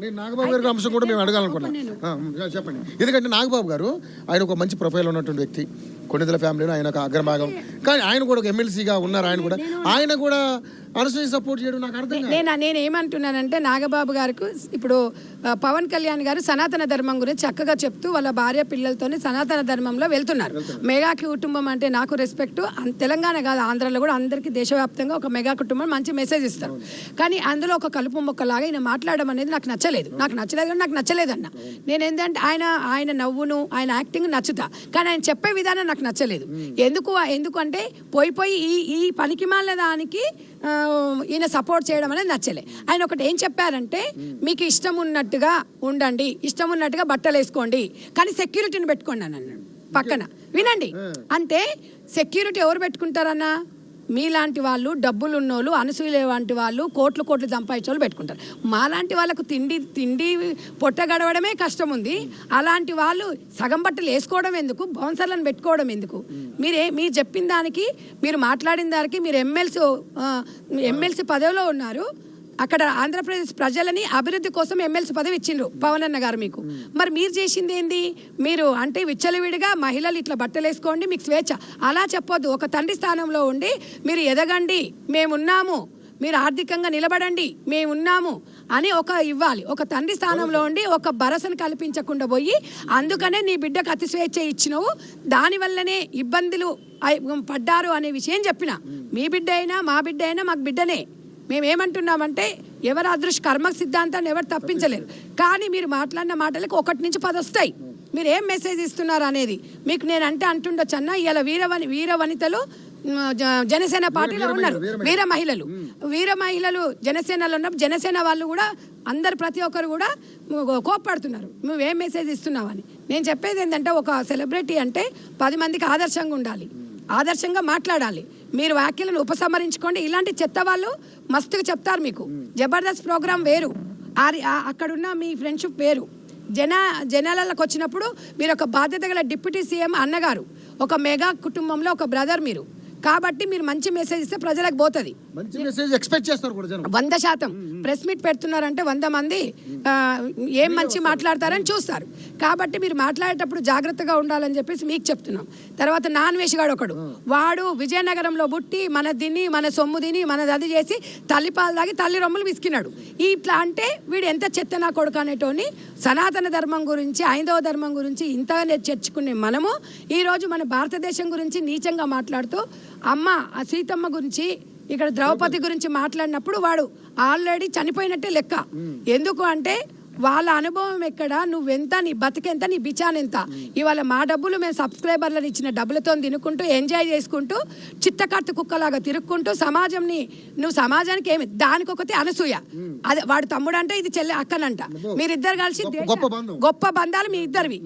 నేను నాగబాబు గారి అంశం కూడా మేము అడగాలనుకున్నాం. చెప్పండి. ఎందుకంటే నాగబాబు గారు ఆయన ఒక మంచి ప్రొఫైల్ ఉన్నటువంటి వ్యక్తి, కొన్నిదల ఫ్యామిలీలో ఆయన ఒక అగ్రభాగం. కానీ ఆయన కూడా ఒక ఎమ్మెల్సీగా ఉన్నారు. ఆయన కూడా అనసూయ సపోర్ట్ చేయడం నాకు అర్థం. నేను ఏమంటున్నానంటే నాగబాబు గారికి ఇప్పుడు పవన్ కళ్యాణ్ గారు సనాతన ధర్మం గురించి చక్కగా చెప్తూ వాళ్ళ భార్య పిల్లలతోనే సనాతన ధర్మంలో వెళ్తున్నారు. మెగా కుటుంబం అంటే నాకు రెస్పెక్ట్. తెలంగాణ కాదు, ఆంధ్రాలో కూడా అందరికీ దేశవ్యాప్తంగా ఒక మెగా కుటుంబం మంచి మెసేజ్ ఇస్తారు. కానీ అందులో ఒక కలుపు మొక్కలాగా ఈయన మాట్లాడడం అనేది నాకు నచ్చలేదు. నాకు నచ్చలేదన్న. నేను ఏంటంటే ఆయన నవ్వును, ఆయన యాక్టింగ్ నచ్చుతా, కానీ ఆయన చెప్పే విధానం నాకు నచ్చలేదు. ఎందుకంటే పోయి ఈ పనికిమాల దానికి ఈయన సపోర్ట్ చేయడం అనేది నచ్చలే. ఆయన ఒకటి ఏం చెప్పారంటే, మీకు ఇష్టం ఉన్నట్టుగా ఉండండి, ఇష్టం ఉన్నట్టుగా బట్టలు వేసుకోండి, కానీ సెక్యూరిటీని పెట్టుకోండి అని అన్నాడు పక్కన. వినండి, అంటే సెక్యూరిటీ ఎవరు పెట్టుకుంటారన్నా? మీలాంటి వాళ్ళు, డబ్బులు ఉన్నోళ్ళు, అనసూయ లాంటి వాళ్ళు, కోట్లు సంపాదించే వాళ్ళు పెట్టుకుంటారు. మాలాంటి వాళ్ళకు తిండి పొట్ట గడవడమే కష్టం ఉంది. అలాంటి వాళ్ళు సగం బట్టలు వేసుకోవడం ఎందుకు, బౌన్సర్లను పెట్టుకోవడం ఎందుకు? మీరు చెప్పిన దానికి, మీరు మాట్లాడిన దానికి, మీరు ఎమ్మెల్సీ పదవిలో ఉన్నారు. అక్కడ ఆంధ్రప్రదేశ్ ప్రజలని అభివృద్ధి కోసం ఎమ్మెల్సీ పదవి ఇచ్చిండ్రు పవన్ అన్న గారు మీకు. మరి మీరు చేసింది ఏంది? మీరు అంటే విచ్చలవిడిగా మహిళలు ఇట్లా బట్టలు వేసుకోండి, మీకు స్వేచ్ఛ, అలా చెప్పొద్దు. ఒక తండ్రి స్థానంలో ఉండి మీరు ఎదగండి, మేమున్నాము, మీరు ఆర్థికంగా నిలబడండి, మేమున్నాము అని ఇవ్వాలి. ఒక తండ్రి స్థానంలో ఉండి ఒక భరోసాను కల్పించకుండా పోయి, అందుకనే నీ బిడ్డకు అతి స్వేచ్ఛ ఇచ్చినవు, దానివల్లనే ఇబ్బందులు పడ్డారు అనే విషయం చెప్పిన. మీ బిడ్డ అయినా మా బిడ్డ అయినా మాకు బిడ్డనే. మేమేమంటున్నామంటే, ఎవరు కర్మ సిద్ధాంతాన్ని ఎవరు తప్పించలేరు. కానీ మీరు మాట్లాడిన మాటలకు 1 నుంచి 10 వస్తాయి. మీరు ఏం మెసేజ్ ఇస్తున్నారు అనేది మీకు నేనంటే అంటుండొచ్చు అన్న. ఇలా వీర వనితలు జనసేన పార్టీలో ఉన్నారు, వీర మహిళలు జనసేనలో ఉన్నప్పుడు జనసేన వాళ్ళు కూడా అందరు ప్రతి ఒక్కరు కూడా కోప్పడుతున్నారు, నువ్వేం మెసేజ్ ఇస్తున్నావని. నేను చెప్పేది ఏంటంటే, ఒక సెలబ్రిటీ అంటే 10 మందికి ఆదర్శంగా ఉండాలి, ఆదర్శంగా మాట్లాడాలి. మీరు వ్యాఖ్యలను ఉపసంహరించుకోండి. ఇలాంటి చెత్త వాళ్ళు మస్తుగా చెప్తారు మీకు. జబర్దస్త్ ప్రోగ్రామ్ వేరు, అక్కడున్న మీ ఫ్రెండ్షిప్ వేరు. జనాలకు వచ్చినప్పుడు మీరు ఒక బాధ్యత గల డిప్యూటీ సీఎం అన్నగారు, ఒక మెగా కుటుంబంలో ఒక బ్రదర్ మీరు. కాబట్టి మీరు మంచి మెసేజ్ ఇస్తే ప్రజలకు పోతుంది. 100% ప్రెస్ మీట్ పెడుతున్నారంటే 100 మంది ఏం మంచి మాట్లాడతారని చూస్తారు. కాబట్టి మీరు మాట్లాడేటప్పుడు జాగ్రత్తగా ఉండాలని చెప్పేసి మీకు చెప్తున్నాం. తర్వాత నాన్ వేషగాడు ఒకడు, వాడు విజయనగరంలో పుట్టి మన సొమ్ము తిని మనది చేసి తల్లిపాలు తాగి తల్లి రొమ్ములు విసికినాడు. ఇట్లా అంటే వీడు ఎంత చెత్త నా కొడుకు అనేటోని. సనాతన ధర్మం గురించి, హైందవ ధర్మం గురించి ఇంతగా చర్చుకునే మనము ఈరోజు మన భారతదేశం గురించి నీచంగా మాట్లాడుతూ, అమ్మ సీతమ్మ గురించి, ఇక్కడ ద్రౌపది గురించి మాట్లాడినప్పుడు వాడు ఆల్రెడీ చనిపోయినట్టే లెక్క. ఎందుకు అంటే వాళ్ళ అనుభవం ఎక్కడ, నువ్వెంత, నీ బతికెంత, నీ బిచానెంత. ఇవాళ మా డబ్బులు మేము సబ్స్క్రైబర్లను ఇచ్చిన డబ్బులతో తినుకుంటూ ఎంజాయ్ చేసుకుంటూ చిత్తకర్త కుక్కలాగా తిరుక్కుంటూ నువ్వు సమాజానికి ఏమి, దానికొకటి అనసూయ, అదే వాడు తమ్ముడు అంటే ఇది చెల్లె అక్కనంట. మీరిద్దరు కలిసి గొప్ప బంధాలు మీ ఇద్దరివి.